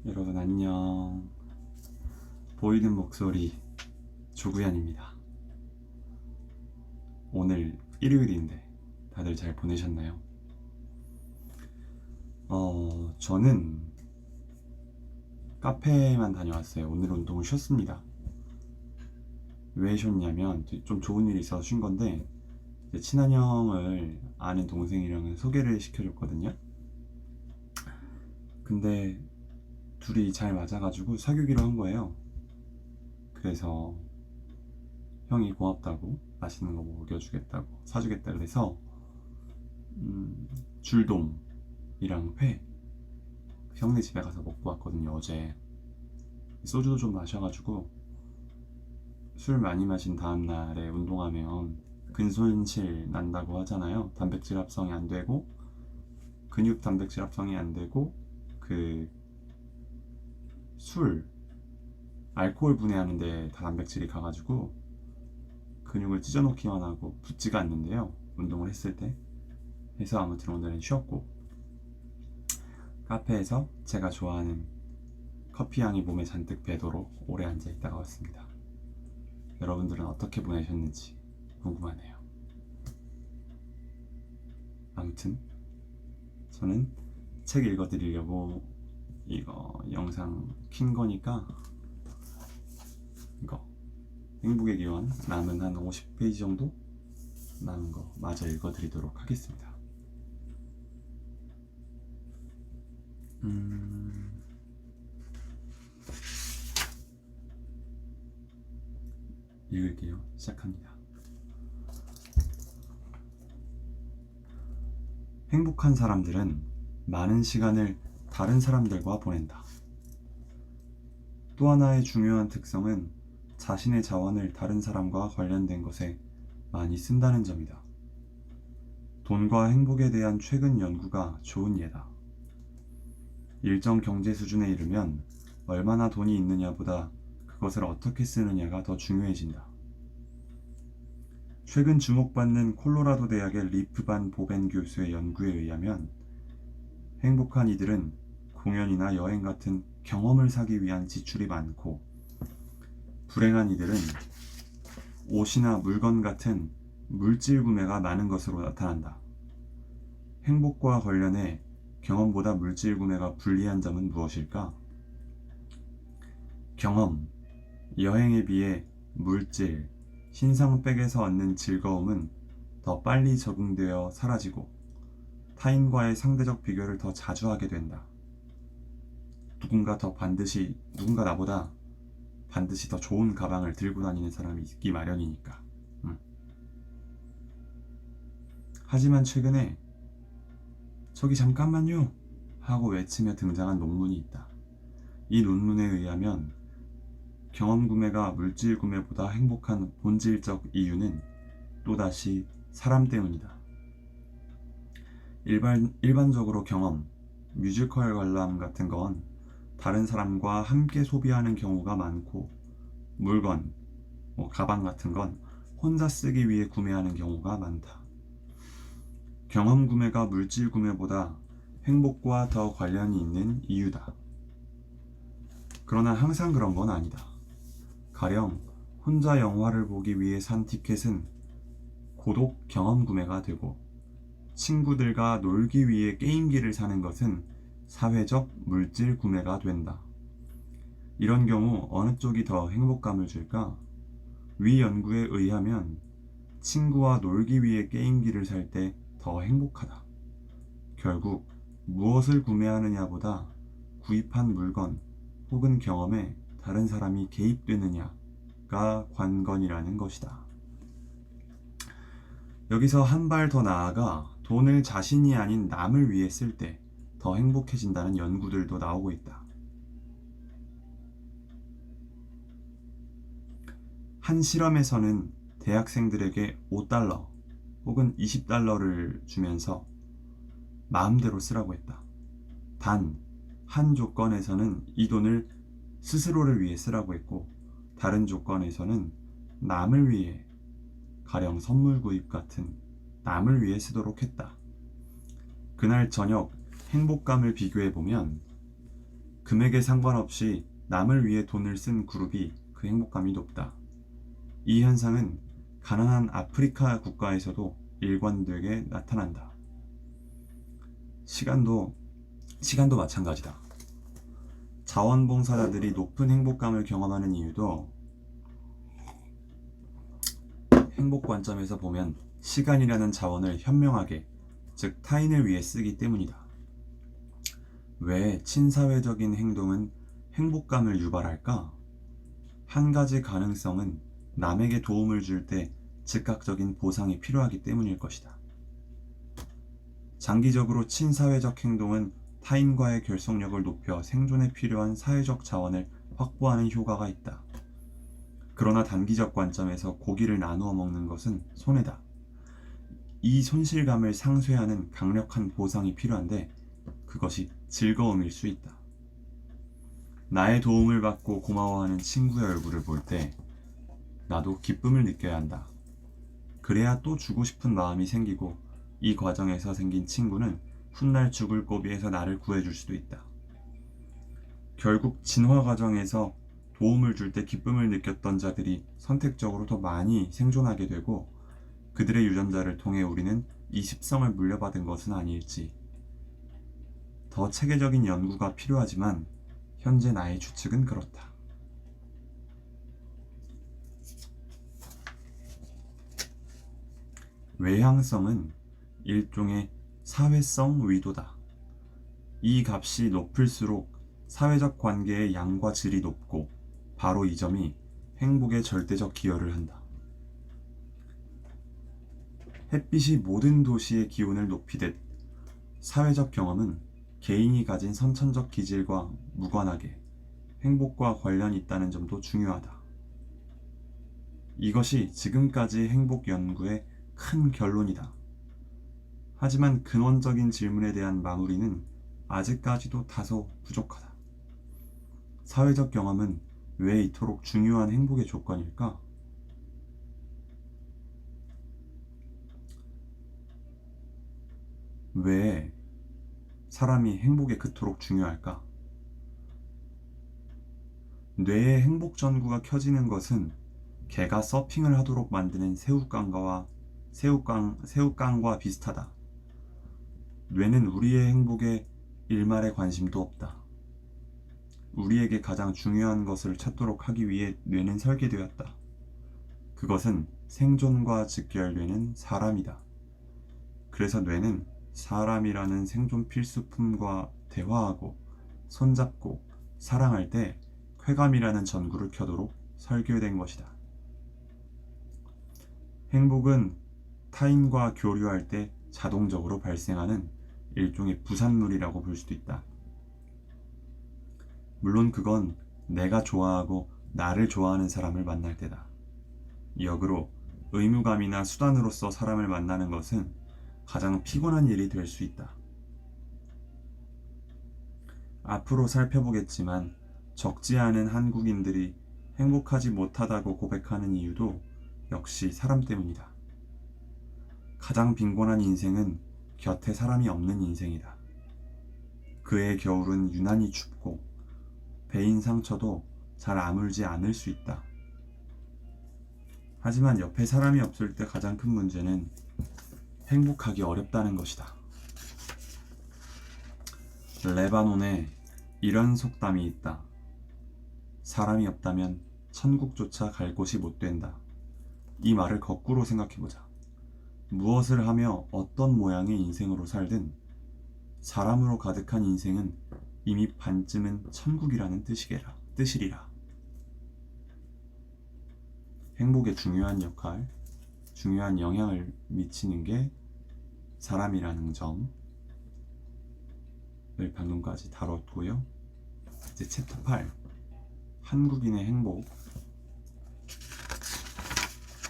여러분 안녕. 보이는 목소리 조구현입니다. 오늘 일요일인데 다들 잘 보내셨나요? 저는 카페만 다녀왔어요. 오늘 운동을 쉬었습니다. 왜 쉬었냐면 좀 좋은 일이 있어서 쉰 건데, 이제 친한 형을 아는 동생이랑 소개를 시켜줬거든요. 근데 둘이 잘 맞아가지고 사귀기로 한 거예요. 그래서 형이 고맙다고 맛있는 거 먹여주겠다고 사주겠다 그래서 줄돔이랑 회 형네 집에 가서 먹고 왔거든요. 어제 소주도 좀 마셔가지고, 술 많이 마신 다음날에 운동하면 근손실 난다고 하잖아요. 단백질 합성이 안 되고, 근육 단백질 합성이 안 되고, 그 술, 알코올 분해하는데 다 단백질이 가가지고 근육을 찢어놓기만 하고 붙지가 않는데요, 운동을 했을 때. 해서 아무튼 오늘은 쉬었고, 카페에서 제가 좋아하는 커피 향이 몸에 잔뜩 배도록 오래 앉아 있다가 왔습니다. 여러분들은 어떻게 보내셨는지 궁금하네요. 아무튼 저는 책 읽어드리려고 이거 영상 킨 거니까, 이거 행복의 기원 남은 한 50페이지 정도 남은 거 마저 읽어드리도록 하겠습니다. 읽을게요. 시작합니다. 행복한 사람들은 많은 시간을 다른 사람들과 보낸다. 또 하나의 중요한 특성은 자신의 자원을 다른 사람과 관련된 것에 많이 쓴다는 점이다. 돈과 행복에 대한 최근 연구가 좋은 예다. 일정 경제 수준에 이르면 얼마나 돈이 있느냐보다 그것을 어떻게 쓰느냐가 더 중요해진다. 최근 주목받는 콜로라도 대학의 리프 반 보벤 교수의 연구에 의하면, 행복한 이들은 공연이나 여행 같은 경험을 사기 위한 지출이 많고, 불행한 이들은 옷이나 물건 같은 물질 구매가 많은 것으로 나타난다. 행복과 관련해 경험보다 물질 구매가 불리한 점은 무엇일까? 경험, 여행에 비해 물질, 신상백에서 얻는 즐거움은 더 빨리 적응되어 사라지고 타인과의 상대적 비교를 더 자주 하게 된다. 누군가 나보다 반드시 더 좋은 가방을 들고 다니는 사람이 있기 마련이니까. 하지만 최근에 저기 잠깐만요 하고 외치며 등장한 논문이 있다. 이 논문에 의하면 경험 구매가 물질 구매보다 행복한 본질적 이유는 또다시 사람 때문이다. 일반적으로 경험, 뮤지컬 관람 같은 건 다른 사람과 함께 소비하는 경우가 많고, 물건, 가방 같은 건 혼자 쓰기 위해 구매하는 경우가 많다. 경험 구매가 물질 구매보다 행복과 더 관련이 있는 이유다. 그러나 항상 그런 건 아니다. 가령 혼자 영화를 보기 위해 산 티켓은 고독 경험 구매가 되고, 친구들과 놀기 위해 게임기를 사는 것은 사회적 물질 구매가 된다. 이런 경우 어느 쪽이 더 행복감을 줄까? 위 연구에 의하면 친구와 놀기 위해 게임기를 살 때 더 행복하다. 결국 무엇을 구매하느냐보다 구입한 물건 혹은 경험에 다른 사람이 개입되느냐가 관건이라는 것이다. 여기서 한 발 더 나아가 돈을 자신이 아닌 남을 위해 쓸 때 더 행복해진다는 연구들도 나오고 있다. 한 실험에서는 대학생들에게 $5 혹은 $20를 주면서 마음대로 쓰라고 했다. 단, 한 조건에서는 이 돈을 스스로를 위해 쓰라고 했고, 다른 조건에서는 남을 위해, 가령 선물 구입 같은 남을 위해 쓰도록 했다. 그날 저녁 행복감을 비교해보면 금액에 상관없이 남을 위해 돈을 쓴 그룹이 그 행복감이 높다. 이 현상은 가난한 아프리카 국가에서도 일관되게 나타난다. 시간도 마찬가지다. 자원봉사자들이 높은 행복감을 경험하는 이유도 행복 관점에서 보면 시간이라는 자원을 현명하게, 즉 타인을 위해 쓰기 때문이다. 왜 친사회적인 행동은 행복감을 유발할까? 한 가지 가능성은 남에게 도움을 줄 때 즉각적인 보상이 필요하기 때문일 것이다. 장기적으로 친사회적 행동은 타인과의 결속력을 높여 생존에 필요한 사회적 자원을 확보하는 효과가 있다. 그러나 단기적 관점에서 고기를 나누어 먹는 것은 손해다. 이 손실감을 상쇄하는 강력한 보상이 필요한데 그것이 즐거움일 수 있다. 나의 도움을 받고 고마워하는 친구의 얼굴을 볼 때 나도 기쁨을 느껴야 한다. 그래야 또 주고 싶은 마음이 생기고 이 과정에서 생긴 친구는 훗날 죽을 고비에서 나를 구해줄 수도 있다. 결국 진화 과정에서 도움을 줄 때 기쁨을 느꼈던 자들이 선택적으로 더 많이 생존하게 되고 그들의 유전자를 통해 우리는 이 습성을 물려받은 것은 아닐지. 더 체계적인 연구가 필요하지만 현재 나의 추측은 그렇다. 외향성은 일종의 사회성 위도다. 이 값이 높을수록 사회적 관계의 양과 질이 높고 바로 이 점이 행복에 절대적 기여를 한다. 햇빛이 모든 도시의 기온을 높이듯 사회적 경험은 개인이 가진 선천적 기질과 무관하게 행복과 관련이 있다는 점도 중요하다. 이것이 지금까지 행복 연구의 큰 결론이다. 하지만 근원적인 질문에 대한 마무리는 아직까지도 다소 부족하다. 사회적 경험은 왜 이토록 중요한 행복의 조건일까? 왜 사람이 행복에 그토록 중요할까? 뇌의 행복 전구가 켜지는 것은 개가 서핑을 하도록 만드는 새우깡과 비슷하다. 뇌는 우리의 행복에 일말의 관심도 없다. 우리에게 가장 중요한 것을 찾도록 하기 위해 뇌는 설계되었다. 그것은 생존과 직결되는 사람이다. 그래서 뇌는 사람이라는 생존 필수품과 대화하고 손잡고 사랑할 때 쾌감이라는 전구를 켜도록 설계된 것이다. 행복은 타인과 교류할 때 자동적으로 발생하는 일종의 부산물이라고 볼 수도 있다. 물론 그건 내가 좋아하고 나를 좋아하는 사람을 만날 때다. 역으로 의무감이나 수단으로서 사람을 만나는 것은 가장 피곤한 일이 될 수 있다. 앞으로 살펴보겠지만 적지 않은 한국인들이 행복하지 못하다고 고백하는 이유도 역시 사람 때문이다. 가장 빈곤한 인생은 곁에 사람이 없는 인생이다. 그의 겨울은 유난히 춥고 베인 상처도 잘 아물지 않을 수 있다. 하지만 옆에 사람이 없을 때 가장 큰 문제는 행복하기 어렵다는 것이다. 레바논에 이런 속담이 있다. 사람이 없다면 천국조차 갈 곳이 못 된다. 이 말을 거꾸로 생각해보자. 무엇을 하며 어떤 모양의 인생으로 살든 사람으로 가득한 인생은 이미 반쯤은 천국이라는 뜻이리라. 행복에 중요한 영향을 미치는 게 사람이라는 점을 방금까지 다뤘고요. 이제 챕터 8 한국인의 행복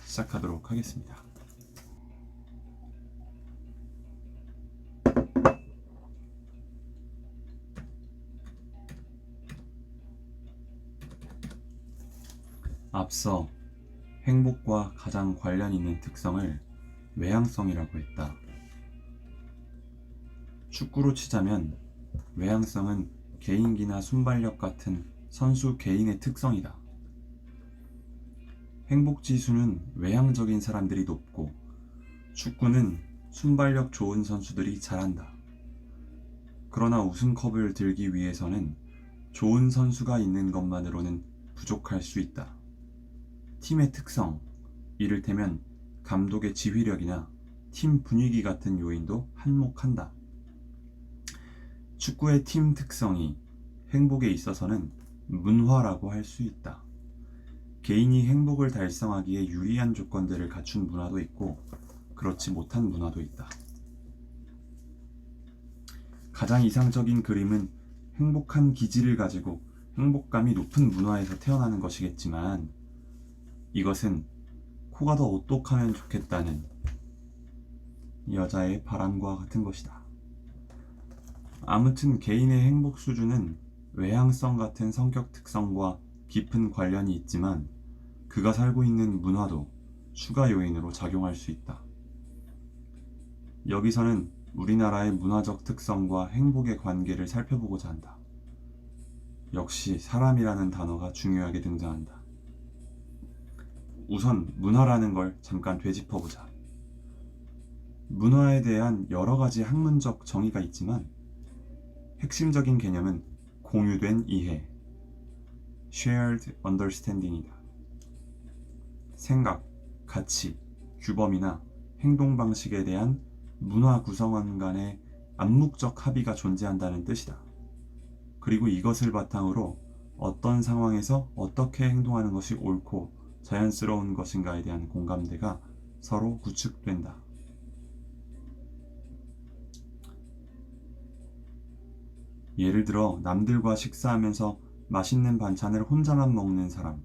시작하도록 하겠습니다. 앞서 행복과 가장 관련 있는 특성을 외향성이라고 했다. 축구로 치자면 외향성은 개인기나 순발력 같은 선수 개인의 특성이다. 행복지수는 외향적인 사람들이 높고 축구는 순발력 좋은 선수들이 잘한다. 그러나 우승컵을 들기 위해서는 좋은 선수가 있는 것만으로는 부족할 수 있다. 팀의 특성, 이를테면 감독의 지휘력이나 팀 분위기 같은 요인도 한몫한다. 축구의 팀 특성이 행복에 있어서는 문화라고 할 수 있다. 개인이 행복을 달성하기에 유리한 조건들을 갖춘 문화도 있고 그렇지 못한 문화도 있다. 가장 이상적인 그림은 행복한 기질을 가지고 행복감이 높은 문화에서 태어나는 것이겠지만 이것은 코가 더 오똑하면 좋겠다는 여자의 바람과 같은 것이다. 아무튼 개인의 행복 수준은 외향성 같은 성격 특성과 깊은 관련이 있지만 그가 살고 있는 문화도 추가 요인으로 작용할 수 있다. 여기서는 우리나라의 문화적 특성과 행복의 관계를 살펴보고자 한다. 역시 사람이라는 단어가 중요하게 등장한다. 우선 문화라는 걸 잠깐 되짚어보자. 문화에 대한 여러 가지 학문적 정의가 있지만 핵심적인 개념은 공유된 이해, shared understanding이다. 생각, 가치, 규범이나 행동 방식에 대한 문화 구성원 간의 암묵적 합의가 존재한다는 뜻이다. 그리고 이것을 바탕으로 어떤 상황에서 어떻게 행동하는 것이 옳고 자연스러운 것인가에 대한 공감대가 서로 구축된다. 예를 들어 남들과 식사하면서 맛있는 반찬을 혼자만 먹는 사람,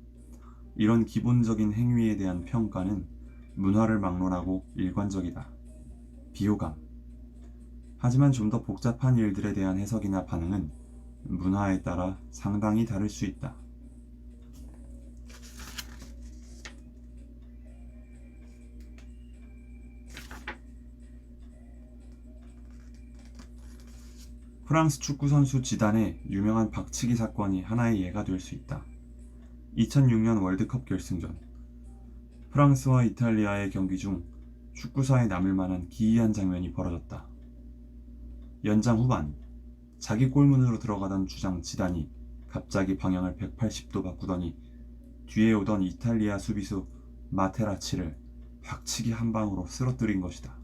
이런 기본적인 행위에 대한 평가는 문화를 막론하고 일관적이다. 비호감. 하지만 좀 더 복잡한 일들에 대한 해석이나 반응은 문화에 따라 상당히 다를 수 있다. 프랑스 축구 선수 지단의 유명한 박치기 사건이 하나의 예가 될 수 있다. 2006년 월드컵 결승전, 프랑스와 이탈리아의 경기 중 축구사에 남을 만한 기이한 장면이 벌어졌다. 연장 후반, 자기 골문으로 들어가던 주장 지단이 갑자기 방향을 180도 바꾸더니 뒤에 오던 이탈리아 수비수 마테라치를 박치기 한 방으로 쓰러뜨린 것이다.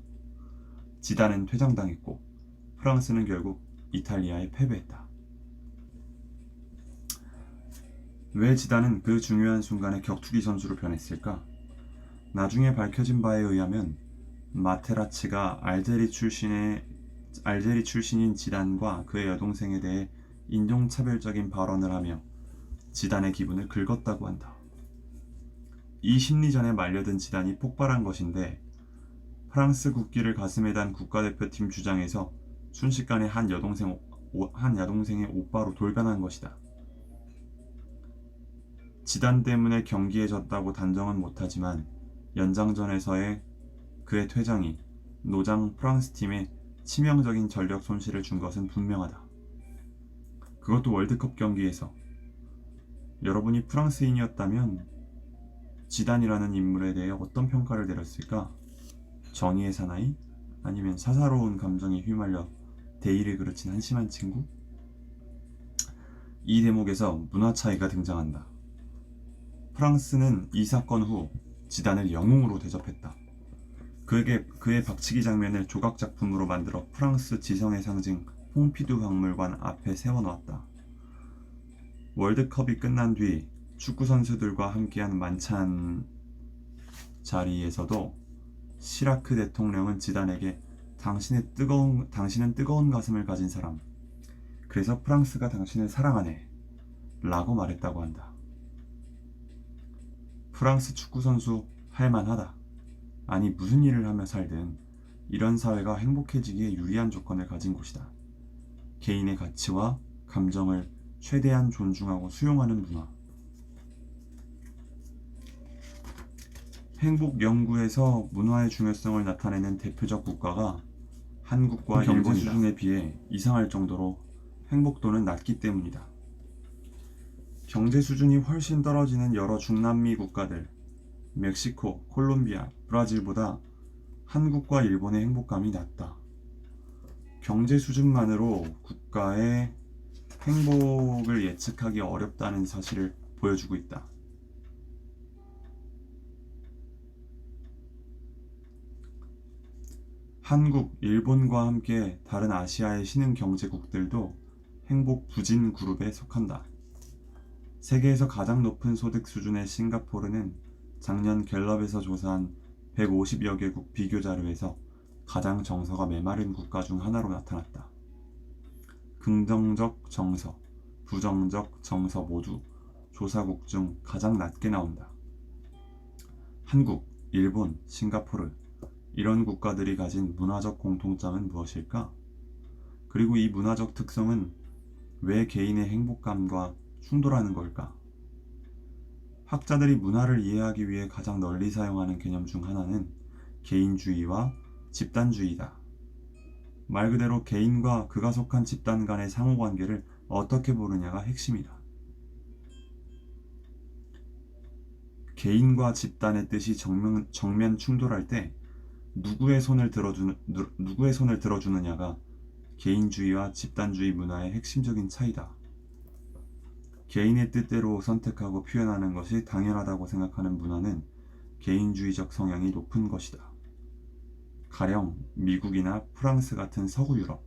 지단은 퇴장당했고 프랑스는 결국 이탈리아에 패배했다. 왜 지단은 그 중요한 순간에 격투기 선수로 변했을까? 나중에 밝혀진 바에 의하면 마테라치가 알제리 출신인 지단과 그의 여동생에 대해 인종차별적인 발언을 하며 지단의 기분을 긁었다고 한다. 이 심리전에 말려든 지단이 폭발한 것인데 프랑스 국기를 가슴에 단 국가대표팀 주장에서 순식간에 한 여동생의 오빠로 돌변한 것이다. 지단 때문에 경기에 졌다고 단정은 못하지만 연장전에서의 그의 퇴장이 노장 프랑스 팀에 치명적인 전력 손실을 준 것은 분명하다. 그것도 월드컵 경기에서. 여러분이 프랑스인이었다면 지단이라는 인물에 대해 어떤 평가를 내렸을까? 정의의 사나이? 아니면 사사로운 감정에 휘말려 대의를 그르친 한심한 친구? 이 대목에서 문화 차이가 등장한다. 프랑스는 이 사건 후 지단을 영웅으로 대접했다. 그의 박치기 장면을 조각 작품으로 만들어 프랑스 지성의 상징 퐁피두 박물관 앞에 세워놓았다. 월드컵이 끝난 뒤 축구 선수들과 함께한 만찬 자리에서도 시라크 대통령은 지단에게 당신은 뜨거운 가슴을 가진 사람, 그래서 프랑스가 당신을 사랑하네 라고 말했다고 한다. 프랑스 축구 선수 할만하다. 아니 무슨 일을 하며 살든 이런 사회가 행복해지기에 유리한 조건을 가진 곳이다. 개인의 가치와 감정을 최대한 존중하고 수용하는 문화. 행복 연구에서 문화의 중요성을 나타내는 대표적 국가가 한국과 일본 수준에 비해 이상할 정도로 행복도는 낮기 때문이다. 경제 수준이 훨씬 떨어지는 여러 중남미 국가들, 멕시코, 콜롬비아, 브라질보다 한국과 일본의 행복감이 낮다. 경제 수준만으로 국가의 행복을 예측하기 어렵다는 사실을 보여주고 있다. 한국, 일본과 함께 다른 아시아의 신흥 경제국들도 행복 부진 그룹에 속한다. 세계에서 가장 높은 소득 수준의 싱가포르는 작년 갤럽에서 조사한 150여 개국 비교 자료에서 가장 정서가 메마른 국가 중 하나로 나타났다. 긍정적 정서, 부정적 정서 모두 조사국 중 가장 낮게 나온다. 한국, 일본, 싱가포르 이런 국가들이 가진 문화적 공통점은 무엇일까? 그리고 이 문화적 특성은 왜 개인의 행복감과 충돌하는 걸까? 학자들이 문화를 이해하기 위해 가장 널리 사용하는 개념 중 하나는 개인주의와 집단주의다. 말 그대로 개인과 그가 속한 집단 간의 상호관계를 어떻게 보느냐가 핵심이다. 개인과 집단의 뜻이 정면 충돌할 때 누구의 손을 들어주느냐가 개인주의와 집단주의 문화의 핵심적인 차이다. 개인의 뜻대로 선택하고 표현하는 것이 당연하다고 생각하는 문화는 개인주의적 성향이 높은 것이다. 가령 미국이나 프랑스 같은 서구 유럽.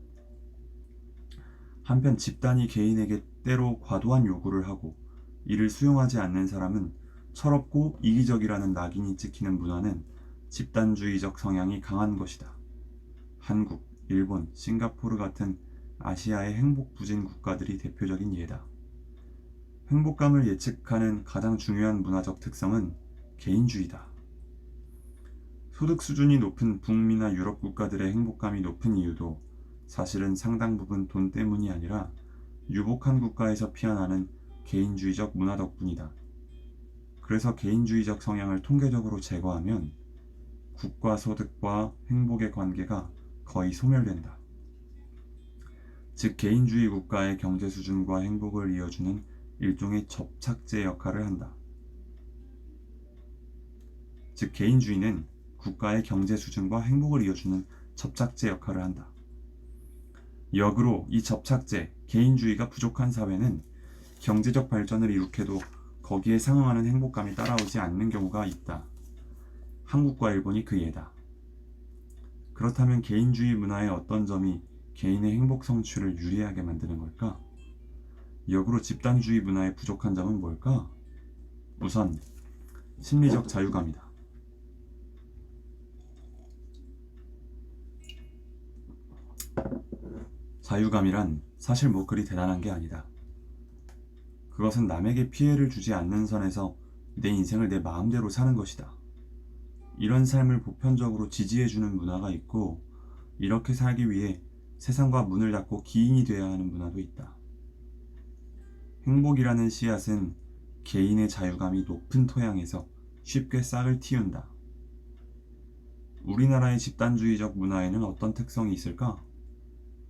한편 집단이 개인에게 때로 과도한 요구를 하고 이를 수용하지 않는 사람은 철없고 이기적이라는 낙인이 찍히는 문화는 집단주의적 성향이 강한 것이다. 한국, 일본, 싱가포르 같은 아시아의 행복 부진 국가들이 대표적인 예다. 행복감을 예측하는 가장 중요한 문화적 특성은 개인주의다. 소득 수준이 높은 북미나 유럽 국가들의 행복감이 높은 이유도 사실은 상당 부분 돈 때문이 아니라 유복한 국가에서 피어나는 개인주의적 문화 덕분이다. 그래서 개인주의적 성향을 통계적으로 제거하면 국가 소득과 행복의 관계가 거의 소멸된다. 즉 개인주의 국가의 경제 수준과 행복을 이어주는 일종의 접착제 역할을 한다. 즉 개인주의는 국가의 경제 수준과 행복을 이어주는 접착제 역할을 한다. 역으로 이 접착제, 개인주의가 부족한 사회는 경제적 발전을 이룩해도 거기에 상응하는 행복감이 따라오지 않는 경우가 있다. 한국과 일본이 그 예다. 그렇다면 개인주의 문화의 어떤 점이 개인의 행복 성취를 유리하게 만드는 걸까? 역으로 집단주의 문화의 부족한 점은 뭘까? 우선 심리적 자유감이다. 자유감이란 사실 뭐 그리 대단한 게 아니다. 그것은 남에게 피해를 주지 않는 선에서 내 인생을 내 마음대로 사는 것이다. 이런 삶을 보편적으로 지지해주는 문화가 있고 이렇게 살기 위해 세상과 문을 닫고 기인이 되어야 하는 문화도 있다. 행복이라는 씨앗은 개인의 자유감이 높은 토양에서 쉽게 싹을 틔운다. 우리나라의 집단주의적 문화에는 어떤 특성이 있을까?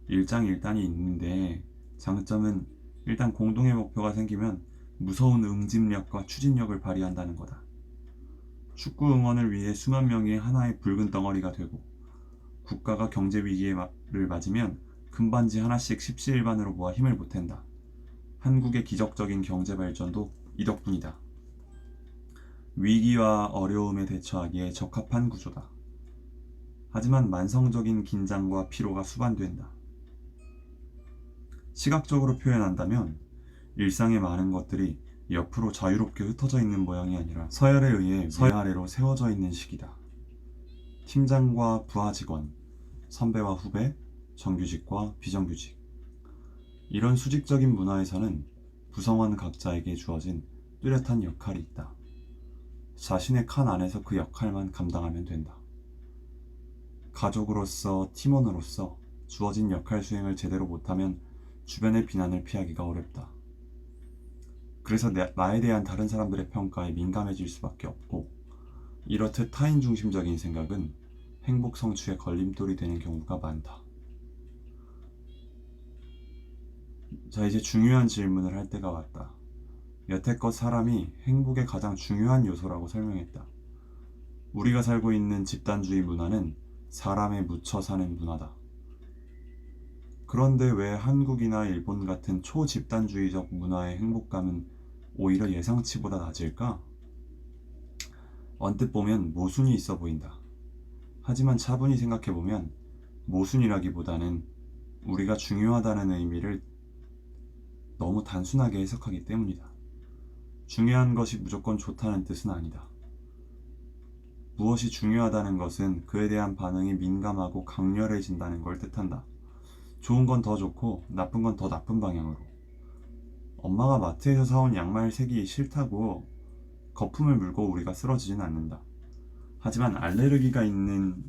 일장일단이 있는데 장점은 일단 공동의 목표가 생기면 무서운 응집력과 추진력을 발휘한다는 거다. 축구 응원을 위해 수만 명이 하나의 붉은 덩어리가 되고 국가가 경제 위기를 맞으면 금반지 하나씩 십시일반으로 모아 힘을 보탠다. 한국의 기적적인 경제 발전도 이 덕분이다. 위기와 어려움에 대처하기에 적합한 구조다. 하지만 만성적인 긴장과 피로가 수반된다. 시각적으로 표현한다면 일상의 많은 것들이 옆으로 자유롭게 흩어져 있는 모양이 아니라 서열에 의해 위아래로 세워져 있는 식이다. 팀장과 부하 직원, 선배와 후배, 정규직과 비정규직. 이런 수직적인 문화에서는 구성원 각자에게 주어진 뚜렷한 역할이 있다. 자신의 칸 안에서 그 역할만 감당하면 된다. 가족으로서, 팀원으로서 주어진 역할 수행을 제대로 못하면 주변의 비난을 피하기가 어렵다. 그래서 나에 대한 다른 사람들의 평가에 민감해질 수밖에 없고 이렇듯 타인 중심적인 생각은 행복 성취의 걸림돌이 되는 경우가 많다. 자, 이제 중요한 질문을 할 때가 왔다. 여태껏 사람이 행복의 가장 중요한 요소라고 설명했다. 우리가 살고 있는 집단주의 문화는 사람에 묻혀 사는 문화다. 그런데 왜 한국이나 일본 같은 초집단주의적 문화의 행복감은 오히려 예상치보다 낮을까? 언뜻 보면 모순이 있어 보인다. 하지만 차분히 생각해보면 모순이라기보다는 우리가 중요하다는 의미를 너무 단순하게 해석하기 때문이다. 중요한 것이 무조건 좋다는 뜻은 아니다. 무엇이 중요하다는 것은 그에 대한 반응이 민감하고 강렬해진다는 걸 뜻한다. 좋은 건 더 좋고 나쁜 건 더 나쁜 방향으로. 엄마가 마트에서 사온 양말 색이 싫다고 거품을 물고 우리가 쓰러지진 않는다. 하지만 알레르기가 있는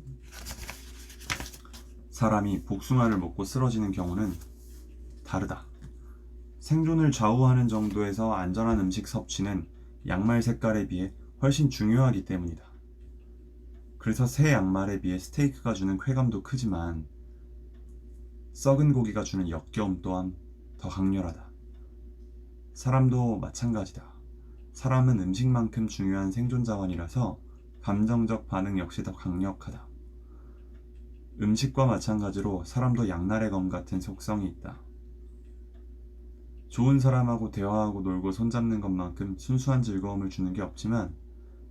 사람이 복숭아를 먹고 쓰러지는 경우는 다르다. 생존을 좌우하는 정도에서 안전한 음식 섭취는 양말 색깔에 비해 훨씬 중요하기 때문이다. 그래서 새 양말에 비해 스테이크가 주는 쾌감도 크지만 썩은 고기가 주는 역겨움 또한 더 강렬하다. 사람도 마찬가지다. 사람은 음식만큼 중요한 생존 자원이라서 감정적 반응 역시 더 강력하다. 음식과 마찬가지로 사람도 양날의 검 같은 속성이 있다. 좋은 사람하고 대화하고 놀고 손잡는 것만큼 순수한 즐거움을 주는 게 없지만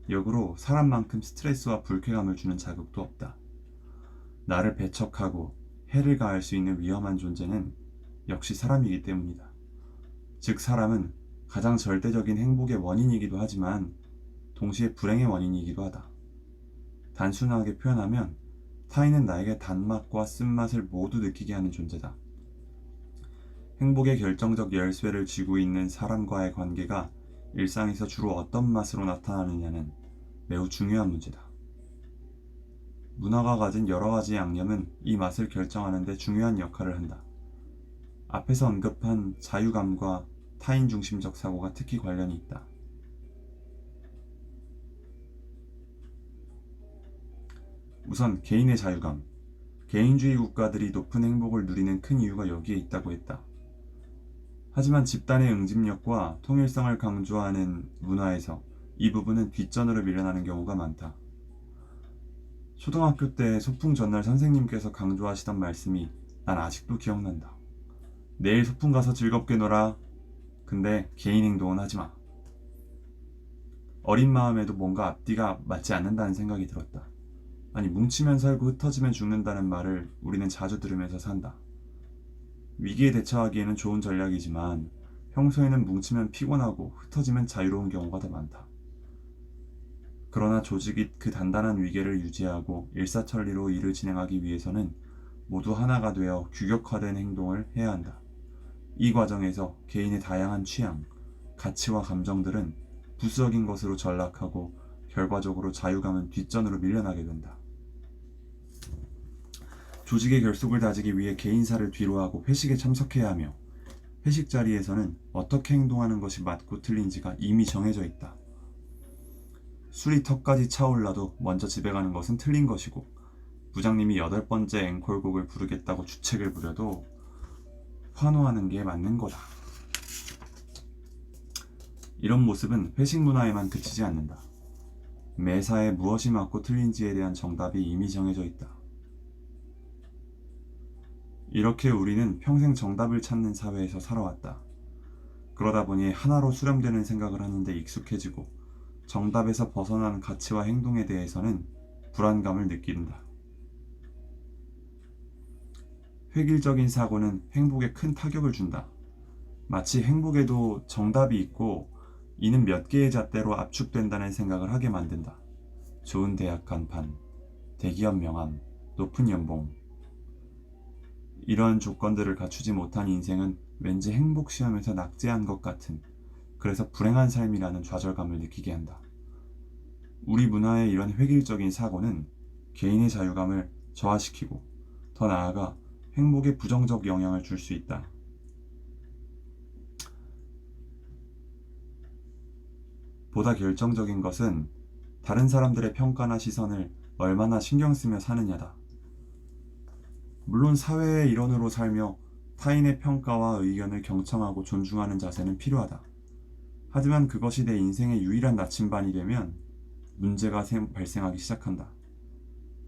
역으로 사람만큼 스트레스와 불쾌감을 주는 자극도 없다. 나를 배척하고 해를 가할 수 있는 위험한 존재는 역시 사람이기 때문이다. 즉 사람은 가장 절대적인 행복의 원인이기도 하지만 동시에 불행의 원인이기도 하다. 단순하게 표현하면 타인은 나에게 단맛과 쓴맛을 모두 느끼게 하는 존재다. 행복의 결정적 열쇠를 쥐고 있는 사람과의 관계가 일상에서 주로 어떤 맛으로 나타나느냐는 매우 중요한 문제다. 문화가 가진 여러 가지 양념은 이 맛을 결정하는 데 중요한 역할을 한다. 앞에서 언급한 자유감과 타인 중심적 사고가 특히 관련이 있다. 우선 개인의 자유감. 개인주의 국가들이 높은 행복을 누리는 큰 이유가 여기에 있다고 했다. 하지만 집단의 응집력과 통일성을 강조하는 문화에서 이 부분은 뒷전으로 밀려나는 경우가 많다. 초등학교 때 소풍 전날 선생님께서 강조하시던 말씀이 난 아직도 기억난다. 내일 소풍 가서 즐겁게 놀아. 근데 개인 행동은 하지 마. 어린 마음에도 뭔가 앞뒤가 맞지 않는다는 생각이 들었다. 아니, 뭉치면 살고 흩어지면 죽는다는 말을 우리는 자주 들으면서 산다. 위기에 대처하기에는 좋은 전략이지만 평소에는 뭉치면 피곤하고 흩어지면 자유로운 경우가 더 많다. 그러나 조직이 그 단단한 위계를 유지하고 일사천리로 일을 진행하기 위해서는 모두 하나가 되어 규격화된 행동을 해야 한다. 이 과정에서 개인의 다양한 취향, 가치와 감정들은 부수적인 것으로 전락하고 결과적으로 자유감은 뒷전으로 밀려나게 된다. 조직의 결속을 다지기 위해 개인사를 뒤로하고 회식에 참석해야 하며 회식 자리에서는 어떻게 행동하는 것이 맞고 틀린지가 이미 정해져 있다. 술이 턱까지 차올라도 먼저 집에 가는 것은 틀린 것이고 부장님이 8번째 앵콜곡을 부르겠다고 주책을 부려도 환호하는 게 맞는 거다. 이런 모습은 회식 문화에만 그치지 않는다. 매사에 무엇이 맞고 틀린지에 대한 정답이 이미 정해져 있다. 이렇게 우리는 평생 정답을 찾는 사회에서 살아왔다. 그러다 보니 하나로 수렴되는 생각을 하는데 익숙해지고 정답에서 벗어난 가치와 행동에 대해서는 불안감을 느낀다. 획일적인 사고는 행복에 큰 타격을 준다. 마치 행복에도 정답이 있고 이는 몇 개의 잣대로 압축된다는 생각을 하게 만든다. 좋은 대학 간판, 대기업 명함, 높은 연봉. 이런 조건들을 갖추지 못한 인생은 왠지 행복 시험에서 낙제한 것 같은, 그래서 불행한 삶이라는 좌절감을 느끼게 한다. 우리 문화의 이런 획일적인 사고는 개인의 자유감을 저하시키고 더 나아가 행복에 부정적 영향을 줄 수 있다. 보다 결정적인 것은 다른 사람들의 평가나 시선을 얼마나 신경 쓰며 사느냐다. 물론 사회의 일원으로 살며 타인의 평가와 의견을 경청하고 존중하는 자세는 필요하다. 하지만 그것이 내 인생의 유일한 나침반이 되면 문제가 발생하기 시작한다.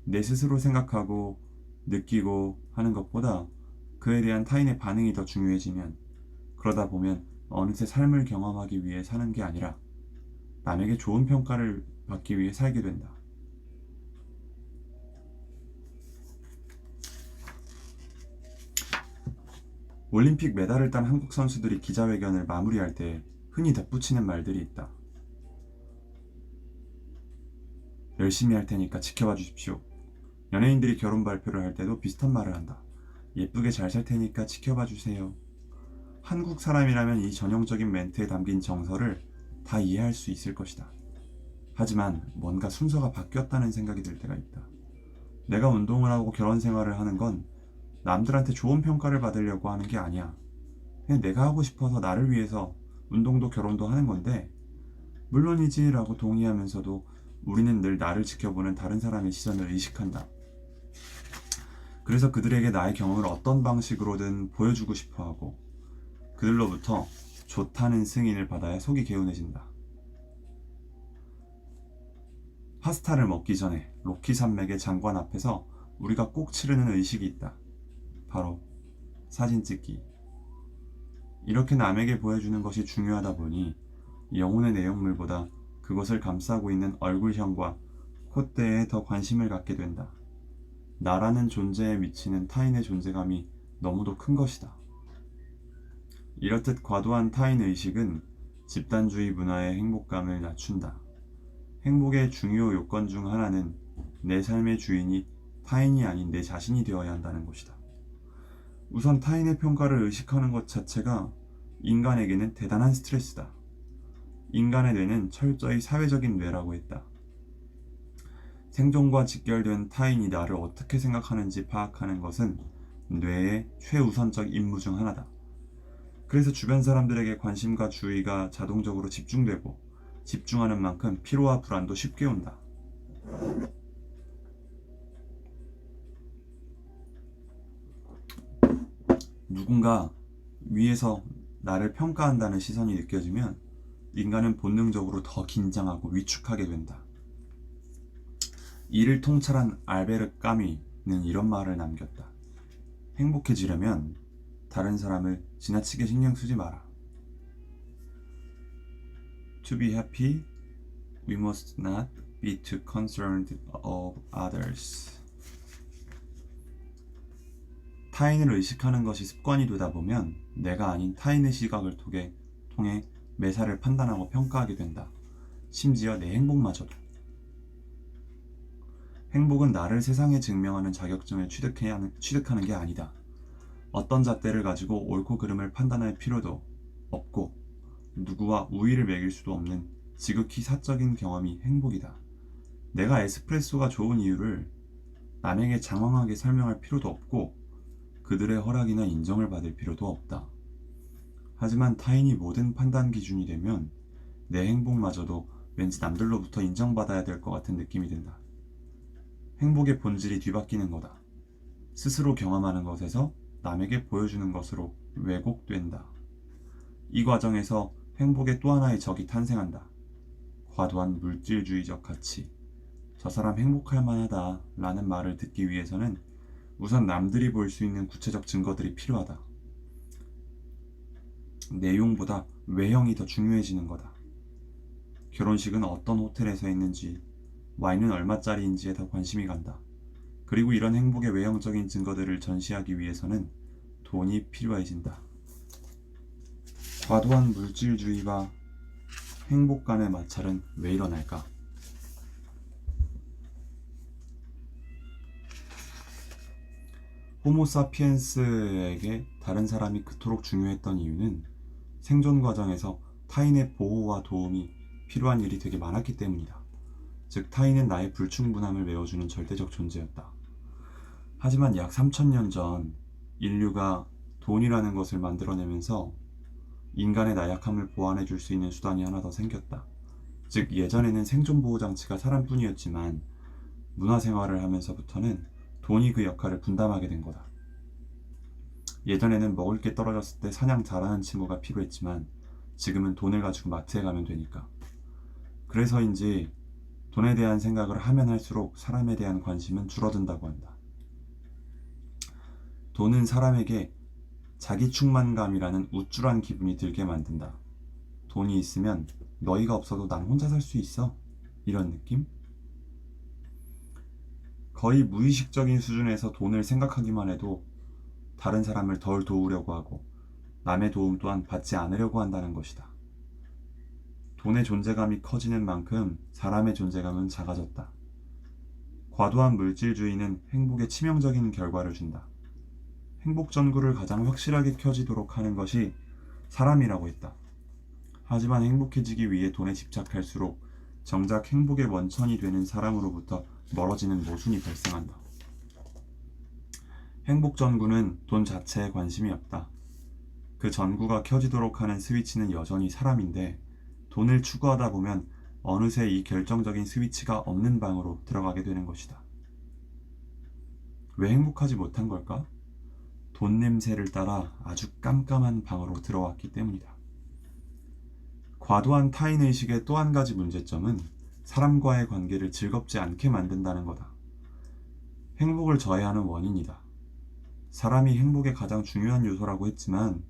내 스스로 생각하고 느끼고 하는 것보다 그에 대한 타인의 반응이 더 중요해지면, 그러다 보면 어느새 삶을 경험하기 위해 사는 게 아니라 남에게 좋은 평가를 받기 위해 살게 된다. 올림픽 메달을 딴 한국 선수들이 기자회견을 마무리할 때 흔히 덧붙이는 말들이 있다. 열심히 할 테니까 지켜봐 주십시오. 연예인들이 결혼 발표를 할 때도 비슷한 말을 한다. 예쁘게 잘 살 테니까 지켜봐 주세요. 한국 사람이라면 이 전형적인 멘트에 담긴 정서를 다 이해할 수 있을 것이다. 하지만 뭔가 순서가 바뀌었다는 생각이 들 때가 있다. 내가 운동을 하고 결혼 생활을 하는 건 남들한테 좋은 평가를 받으려고 하는 게 아니야. 그냥 내가 하고 싶어서 나를 위해서 운동도 결혼도 하는 건데, 물론이지 라고 동의하면서도 우리는 늘 나를 지켜보는 다른 사람의 시선을 의식한다. 그래서 그들에게 나의 경험을 어떤 방식으로든 보여주고 싶어하고, 그들로부터 좋다는 승인을 받아야 속이 개운해진다. 파스타를 먹기 전에 로키 산맥의 장관 앞에서 우리가 꼭 치르는 의식이 있다. 바로 사진 찍기. 이렇게 남에게 보여주는 것이 중요하다 보니 영혼의 내용물보다 그것을 감싸고 있는 얼굴형과 콧대에 더 관심을 갖게 된다. 나라는 존재에 미치는 타인의 존재감이 너무도 큰 것이다. 이렇듯 과도한 타인의식은 집단주의 문화의 행복감을 낮춘다. 행복의 중요 요건 중 하나는 내 삶의 주인이 타인이 아닌 내 자신이 되어야 한다는 것이다. 우선 타인의 평가를 의식하는 것 자체가 인간에게는 대단한 스트레스다. 인간의 뇌는 철저히 사회적인 뇌라고 했다. 생존과 직결된 타인이 나를 어떻게 생각하는지 파악하는 것은 뇌의 최우선적 임무 중 하나다. 그래서 주변 사람들에게 관심과 주의가 자동적으로 집중되고, 집중하는 만큼 피로와 불안도 쉽게 온다. 누군가 위에서 나를 평가한다는 시선이 느껴지면 인간은 본능적으로 더 긴장하고 위축하게 된다. 이를 통찰한 알베르 까미는 이런 말을 남겼다. 행복해지려면 다른 사람을 지나치게 신경 쓰지 마라. To be happy, we must not be too concerned of others. 타인을 의식하는 것이 습관이 되다 보면 내가 아닌 타인의 시각을 통해 매사를 판단하고 평가하게 된다. 심지어 내 행복마저도. 행복은 나를 세상에 증명하는 자격증을 취득하는 게 아니다. 어떤 잣대를 가지고 옳고 그름을 판단할 필요도 없고, 누구와 우위를 매길 수도 없는 지극히 사적인 경험이 행복이다. 내가 에스프레소가 좋은 이유를 남에게 장황하게 설명할 필요도 없고, 그들의 허락이나 인정을 받을 필요도 없다. 하지만 타인이 모든 판단 기준이 되면 내 행복마저도 왠지 남들로부터 인정받아야 될 것 같은 느낌이 든다. 행복의 본질이 뒤바뀌는 거다. 스스로 경험하는 것에서 남에게 보여주는 것으로 왜곡된다. 이 과정에서 행복의 또 하나의 적이 탄생한다. 과도한 물질주의적 가치. 저 사람 행복할 만하다 라는 말을 듣기 위해서는 우선 남들이 볼 수 있는 구체적 증거들이 필요하다. 내용보다 외형이 더 중요해지는 거다. 결혼식은 어떤 호텔에서 했는지, 와인은 얼마짜리인지에 더 관심이 간다. 그리고 이런 행복의 외형적인 증거들을 전시하기 위해서는 돈이 필요해진다. 과도한 물질주의와 행복 간의 마찰은 왜 일어날까? 호모사피엔스에게 다른 사람이 그토록 중요했던 이유는 생존 과정에서 타인의 보호와 도움이 필요한 일이 되게 많았기 때문이다. 즉, 타인은 나의 불충분함을 메워주는 절대적 존재였다. 하지만 약 3000년 전 인류가 돈이라는 것을 만들어내면서 인간의 나약함을 보완해줄 수 있는 수단이 하나 더 생겼다. 즉, 예전에는 생존보호장치가 사람뿐이었지만 문화생활을 하면서부터는 돈이 그 역할을 분담하게 된 거다. 예전에는 먹을 게 떨어졌을 때 사냥 잘하는 친구가 필요했지만 지금은 돈을 가지고 마트에 가면 되니까. 그래서인지 돈에 대한 생각을 하면 할수록 사람에 대한 관심은 줄어든다고 한다. 돈은 사람에게 자기 충만감이라는 우쭐한 기분이 들게 만든다. 돈이 있으면 너희가 없어도 난 혼자 살 수 있어. 이런 느낌? 거의 무의식적인 수준에서 돈을 생각하기만 해도 다른 사람을 덜 도우려고 하고 남의 도움 또한 받지 않으려고 한다는 것이다. 돈의 존재감이 커지는 만큼 사람의 존재감은 작아졌다. 과도한 물질주의는 행복에 치명적인 결과를 준다. 행복 전구를 가장 확실하게 켜지도록 하는 것이 사람이라고 했다. 하지만 행복해지기 위해 돈에 집착할수록 정작 행복의 원천이 되는 사람으로부터 멀어지는 모순이 발생한다. 행복 전구는 돈 자체에 관심이 없다. 그 전구가 켜지도록 하는 스위치는 여전히 사람인데 돈을 추구하다 보면 어느새 이 결정적인 스위치가 없는 방으로 들어가게 되는 것이다. 왜 행복하지 못한 걸까? 돈 냄새를 따라 아주 깜깜한 방으로 들어왔기 때문이다. 과도한 타인의식의 또 한 가지 문제점은 사람과의 관계를 즐겁지 않게 만든다는 거다. 행복을 저해하는 원인이다. 사람이 행복의 가장 중요한 요소라고 했지만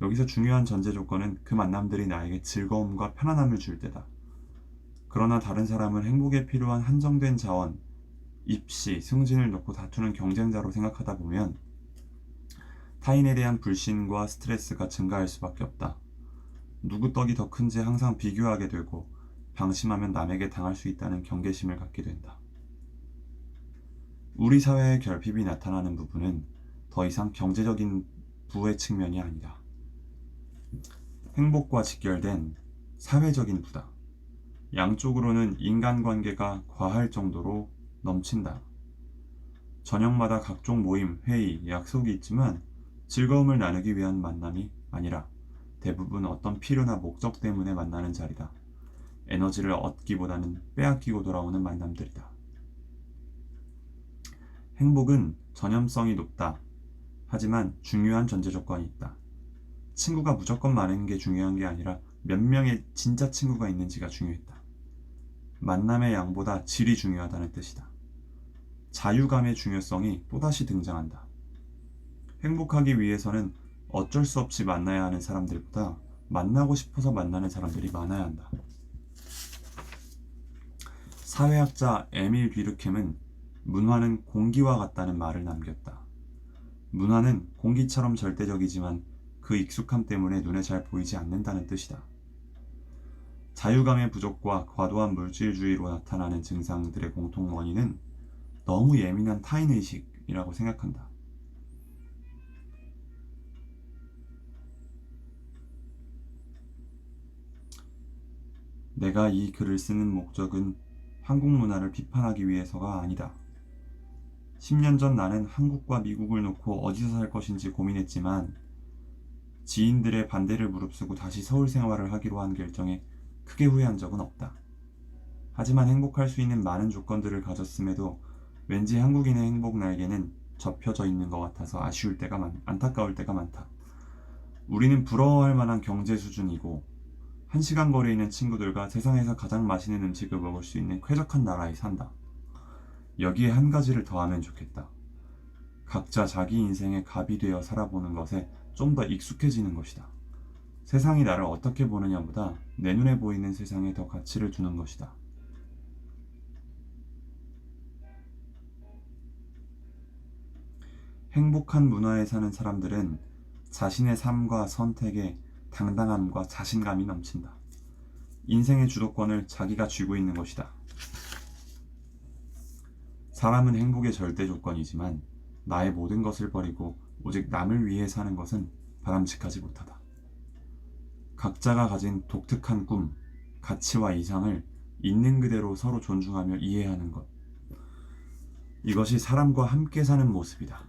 여기서 중요한 전제 조건은 그 만남들이 나에게 즐거움과 편안함을 줄 때다. 그러나 다른 사람을 행복에 필요한 한정된 자원, 입시, 승진을 놓고 다투는 경쟁자로 생각하다 보면 타인에 대한 불신과 스트레스가 증가할 수밖에 없다. 누구 떡이 더 큰지 항상 비교하게 되고 방심하면 남에게 당할 수 있다는 경계심을 갖게 된다. 우리 사회의 결핍이 나타나는 부분은 더 이상 경제적인 부의 측면이 아니다. 행복과 직결된 사회적인 부다. 양쪽으로는 인간관계가 과할 정도로 넘친다. 저녁마다 각종 모임, 회의, 약속이 있지만 즐거움을 나누기 위한 만남이 아니라 대부분 어떤 필요나 목적 때문에 만나는 자리다. 에너지를 얻기보다는 빼앗기고 돌아오는 만남들이다. 행복은 전염성이 높다. 하지만 중요한 전제 조건이 있다. 친구가 무조건 많은 게 중요한 게 아니라 몇 명의 진짜 친구가 있는지가 중요했다. 만남의 양보다 질이 중요하다는 뜻이다. 자유감의 중요성이 또다시 등장한다. 행복하기 위해서는 어쩔 수 없이 만나야 하는 사람들보다 만나고 싶어서 만나는 사람들이 많아야 한다. 사회학자 에밀 듀르켐은 문화는 공기와 같다는 말을 남겼다. 문화는 공기처럼 절대적이지만 그 익숙함 때문에 눈에 잘 보이지 않는다는 뜻이다. 자유감의 부족과 과도한 물질주의로 나타나는 증상들의 공통 원인은 너무 예민한 타인의식이라고 생각한다. 내가 이 글을 쓰는 목적은 한국 문화를 비판하기 위해서가 아니다. 10년 전 나는 한국과 미국을 놓고 어디서 살 것인지 고민했지만 지인들의 반대를 무릅쓰고 다시 서울 생활을 하기로 한 결정에 크게 후회한 적은 없다. 하지만 행복할 수 있는 많은 조건들을 가졌음에도 왠지 한국인의 행복 날개는 접혀져 있는 것 같아서 안타까울 때가 많다. 우리는 부러워할 만한 경제 수준이고 1시간 거리에 있는 친구들과 세상에서 가장 맛있는 음식을 먹을 수 있는 쾌적한 나라에 산다. 여기에 한 가지를 더하면 좋겠다. 각자 자기 인생의 갑이 되어 살아보는 것에 좀 더 익숙해지는 것이다. 세상이 나를 어떻게 보느냐보다 내 눈에 보이는 세상에 더 가치를 두는 것이다. 행복한 문화에 사는 사람들은 자신의 삶과 선택에 당당함과 자신감이 넘친다. 인생의 주도권을 자기가 쥐고 있는 것이다. 사람은 행복의 절대 조건이지만 나의 모든 것을 버리고 오직 남을 위해 사는 것은 바람직하지 못하다. 각자가 가진 독특한 꿈, 가치와 이상을 있는 그대로 서로 존중하며 이해하는 것. 이것이 사람과 함께 사는 모습이다.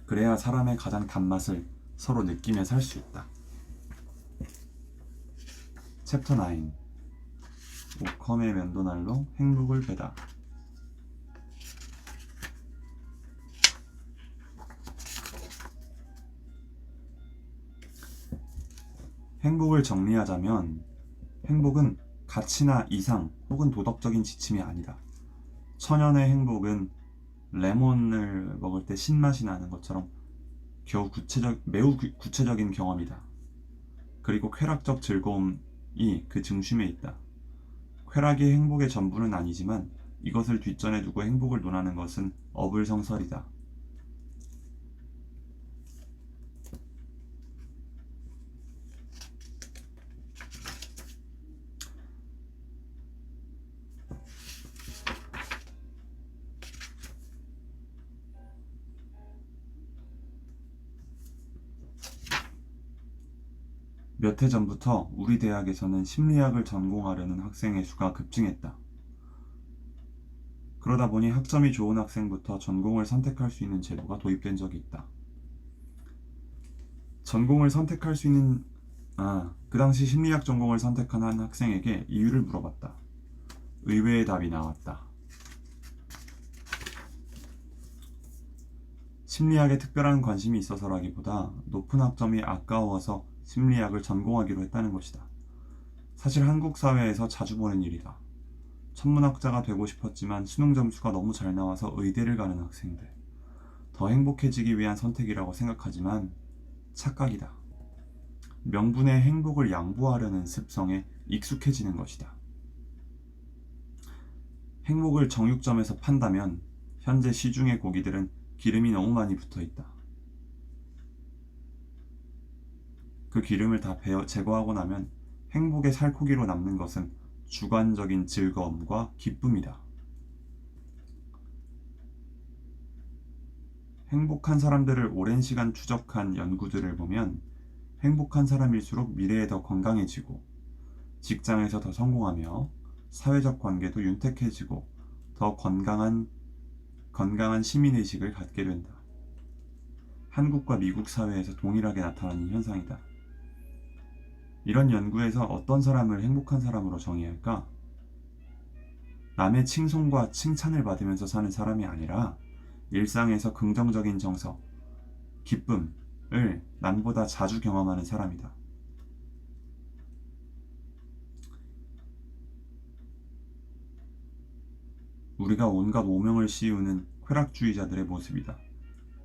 그래야 사람의 가장 단맛을 서로 느끼며 살 수 있다. 챕터 9 오컴의 면도날로 행복을 배다. 행복을 정리하자면 행복은 가치나 이상 혹은 도덕적인 지침이 아니다. 천연의 행복은 레몬을 먹을 때 신맛이 나는 것처럼 매우 구체적인 경험이다. 그리고 쾌락적 즐거움이 그 중심에 있다. 쾌락이 행복의 전부는 아니지만 이것을 뒷전에 두고 행복을 논하는 것은 어불성설이다. 몇 해 전부터 우리 대학에서는 심리학을 전공하려는 학생의 수가 급증했다. 그러다 보니 학점이 좋은 학생부터 전공을 선택할 수 있는 제도가 도입된 적이 있다. 전공을 선택할 수 있는 그 당시 심리학 전공을 선택한 한 학생에게 이유를 물어봤다. 의외의 답이 나왔다. 심리학에 특별한 관심이 있어서라기보다 높은 학점이 아까워서 심리학을 전공하기로 했다는 것이다. 사실 한국 사회에서 자주 보는 일이다. 천문학자가 되고 싶었지만 수능 점수가 너무 잘 나와서 의대를 가는 학생들. 더 행복해지기 위한 선택이라고 생각하지만 착각이다. 명분의 행복을 양보하려는 습성에 익숙해지는 것이다. 행복을 정육점에서 판다면 현재 시중의 고기들은 기름이 너무 많이 붙어 있다. 그 기름을 다 제거하고 나면 행복의 살코기로 남는 것은 주관적인 즐거움과 기쁨이다. 행복한 사람들을 오랜 시간 추적한 연구들을 보면 행복한 사람일수록 미래에 더 건강해지고 직장에서 더 성공하며 사회적 관계도 윤택해지고 더 건강한 시민의식을 갖게 된다. 한국과 미국 사회에서 동일하게 나타나는 현상이다. 이런 연구에서 어떤 사람을 행복한 사람으로 정의해야 할까? 남의 칭송과 칭찬을 받으면서 사는 사람이 아니라 일상에서 긍정적인 정서, 기쁨을 남보다 자주 경험하는 사람이다. 우리가 온갖 오명을 씌우는 쾌락주의자들의 모습이다.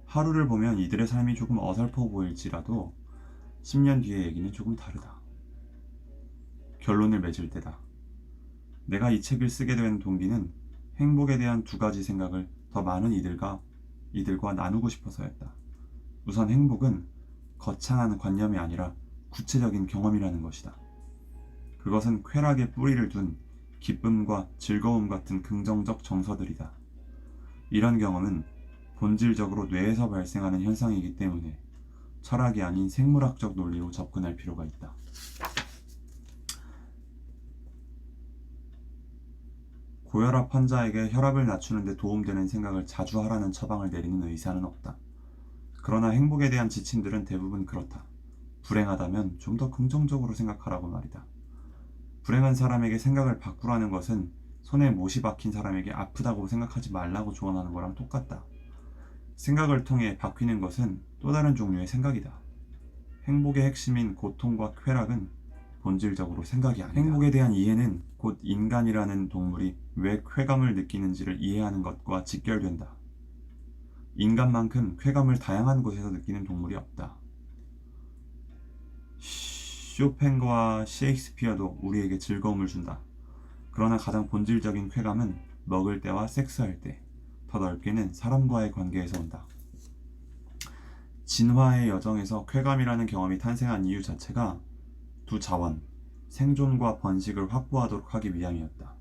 하루를 보면 이들의 삶이 조금 어설퍼 보일지라도 10년 뒤의 얘기는 조금 다르다. 결론을 맺을 때다. 내가 이 책을 쓰게 된 동기는 행복에 대한 두 가지 생각을 더 많은 이들과 나누고 싶어서였다. 우선 행복은 거창한 관념이 아니라 구체적인 경험이라는 것이다. 그것은 쾌락에 뿌리를 둔 기쁨과 즐거움 같은 긍정적 정서들이다. 이런 경험은 본질적으로 뇌에서 발생하는 현상이기 때문에 철학이 아닌 생물학적 논리로 접근할 필요가 있다. 고혈압 환자에게 혈압을 낮추는 데 도움되는 생각을 자주 하라는 처방을 내리는 의사는 없다. 그러나 행복에 대한 지침들은 대부분 그렇다. 불행하다면 좀 더 긍정적으로 생각하라고 말이다. 불행한 사람에게 생각을 바꾸라는 것은 손에 못이 박힌 사람에게 아프다고 생각하지 말라고 조언하는 거랑 똑같다. 생각을 통해 바뀌는 것은 또 다른 종류의 생각이다. 행복의 핵심인 고통과 쾌락은 본질적으로 생각이 아니다. 행복에 대한 이해는 곧 인간이라는 동물이 왜 쾌감을 느끼는지를 이해하는 것과 직결된다. 인간만큼 쾌감을 다양한 곳에서 느끼는 동물이 없다. 쇼팽과 셰익스피어도 우리에게 즐거움을 준다. 그러나 가장 본질적인 쾌감은 먹을 때와 섹스할 때, 더 넓게는 사람과의 관계에서 온다. 진화의 여정에서 쾌감이라는 경험이 탄생한 이유 자체가 두 자원, 생존과 번식을 확보하도록 하기 위함이었다.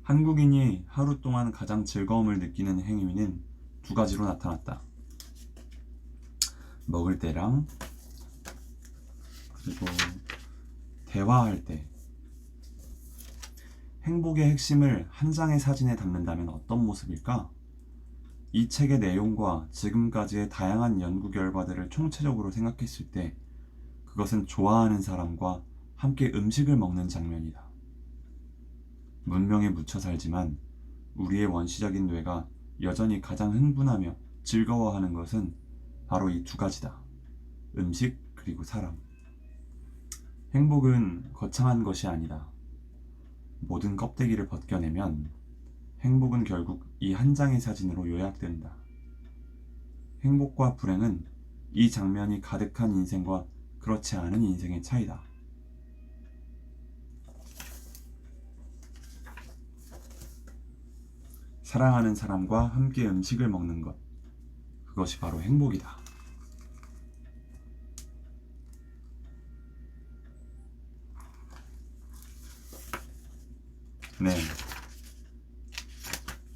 한국인이 하루 동안 가장 즐거움을 느끼는 행위는 두 가지로 나타났다. 먹을 때랑 그리고 대화할 때. 행복의 핵심을 한 장의 사진에 담는다면 어떤 모습일까? 이 책의 내용과 지금까지의 다양한 연구 결과들을 총체적으로 생각했을 때 그것은 좋아하는 사람과 함께 음식을 먹는 장면이다. 문명에 묻혀 살지만 우리의 원시적인 뇌가 여전히 가장 흥분하며 즐거워하는 것은 바로 이 두 가지다. 음식 그리고 사람. 행복은 거창한 것이 아니다. 모든 껍데기를 벗겨내면 행복은 결국 이 한 장의 사진으로 요약된다. 행복과 불행은 이 장면이 가득한 인생과 그렇지 않은 인생의 차이다. 사랑하는 사람과 함께 음식을 먹는 것, 그것이 바로 행복이다. 네,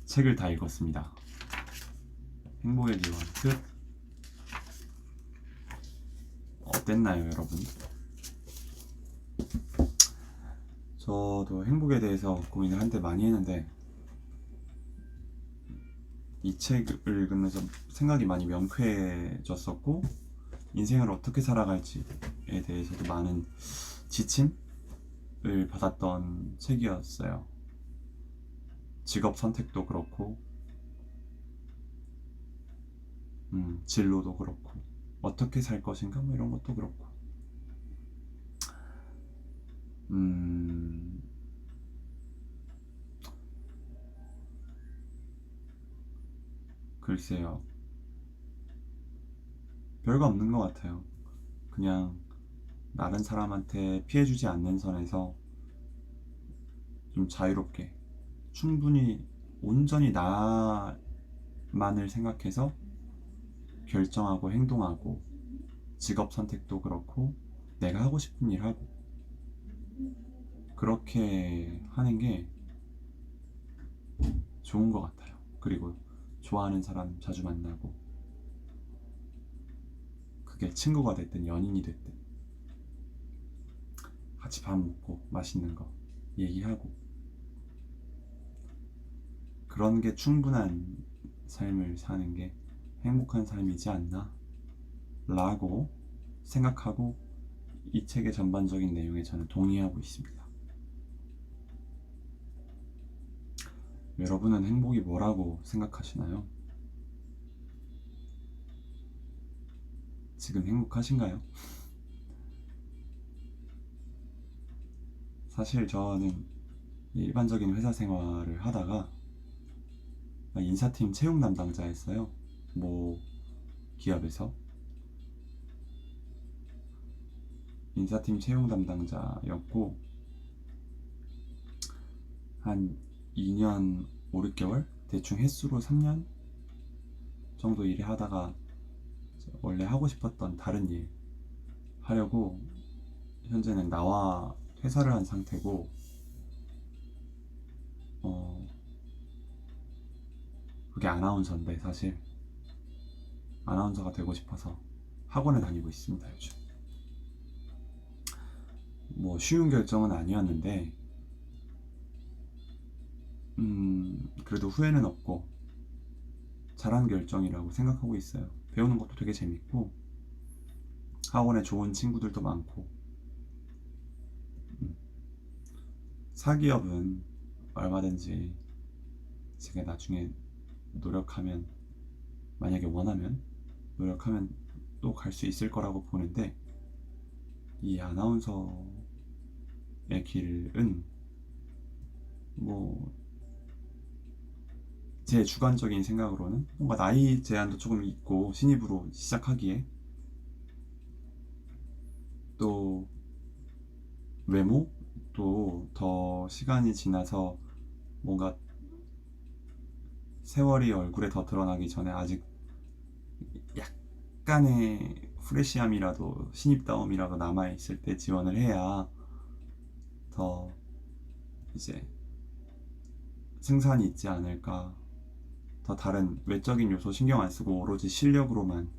책을 다 읽었습니다. 행복의 기원 끝. 어땠나요, 여러분? 저도 행복에 대해서 고민을 한때 많이 했는데 이 책을 읽으면서 생각이 많이 명쾌해졌었고, 인생을 어떻게 살아갈지에 대해서도 많은 지침을 받았던 책이었어요. 직업 선택도 그렇고, 진로도 그렇고, 어떻게 살 것인가 뭐 이런 것도 그렇고. 글쎄요, 별거 없는 것 같아요. 그냥 다른 사람한테 피해주지 않는 선에서 좀 자유롭게, 충분히 온전히 나만을 생각해서 결정하고 행동하고, 직업 선택도 그렇고 내가 하고 싶은 일 하고, 그렇게 하는 게 좋은 것 같아요. 그리고 좋아하는 사람 자주 만나고, 그게 친구가 됐든 연인이 됐든 같이 밥 먹고 맛있는 거 얘기하고, 그런 게 충분한 삶을 사는 게 행복한 삶이지 않나 라고 생각하고, 이 책의 전반적인 내용에 저는 동의하고 있습니다. 여러분은 행복이 뭐라고 생각하시나요? 지금 행복하신가요? 사실 저는 일반적인 회사 생활을 하다가 인사팀 채용 담당자였어요. 모 기업에서 인사팀 채용 담당자였고, 한 2년 5, 6개월? 대충 횟수로 3년 정도 일을 하다가 원래 하고 싶었던 다른 일 하려고 현재는 나와 퇴사를 한 상태고, 그게 아나운서인데 사실 아나운서가 되고 싶어서 학원에 다니고 있습니다. 요즘 뭐 쉬운 결정은 아니었는데 그래도 후회는 없고 잘한 결정이라고 생각하고 있어요. 배우는 것도 되게 재밌고, 학원에 좋은 친구들도 많고. 사기업은 얼마든지 제가 나중에 노력하면, 만약에 원하면 노력하면 또 갈 수 있을 거라고 보는데, 이 아나운서의 길은 뭐 제 주관적인 생각으로는 뭔가 나이 제한도 조금 있고, 신입으로 시작하기에 또 외모도 더 시간이 지나서 뭔가 세월이 얼굴에 더 드러나기 전에 아직 약간의 프레시함이라도, 신입다움이라도 남아있을 때 지원을 해야 더 이제 승산이 있지 않을까. 더 다른 외적인 요소 신경 안 쓰고 오로지 실력으로만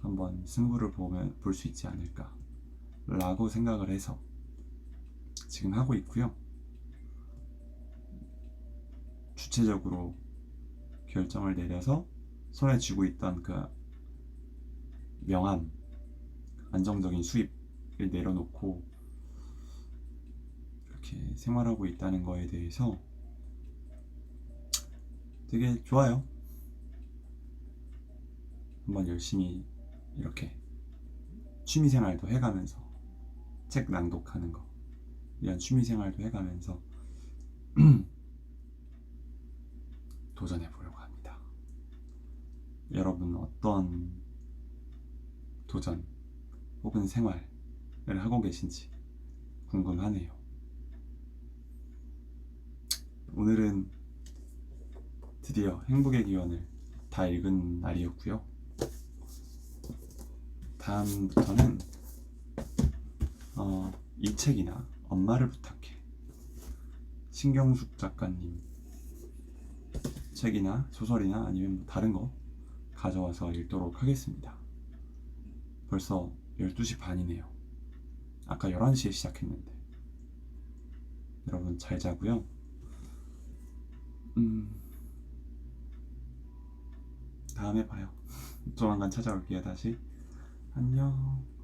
한번 승부를 볼 수 있지 않을까 라고 생각을 해서 지금 하고 있고요. 주체적으로 결정을 내려서 손에 쥐고 있던 그 명함, 안정적인 수입을 내려놓고 이렇게 생활하고 있다는 거에 대해서 되게 좋아요. 한번 열심히 이렇게 취미생활도 해가면서 책 낭독하는 거 이런 취미생활도 해가면서 도전해 보려고 합니다. 여러분 어떤 도전 혹은 생활을 하고 계신지 궁금하네요. 오늘은 드디어 행복의 기원을 다 읽은 날이었고요. 다음부터는 이 책이나 엄마를 부탁해 신경숙 작가님 책이나 소설이나 아니면 다른 거 가져와서 읽도록 하겠습니다. 벌써 12시 반이네요. 아까 11시에 시작했는데. 여러분 잘 자고요. 다음에 봐요. 조만간 찾아올게요. 다시 안녕.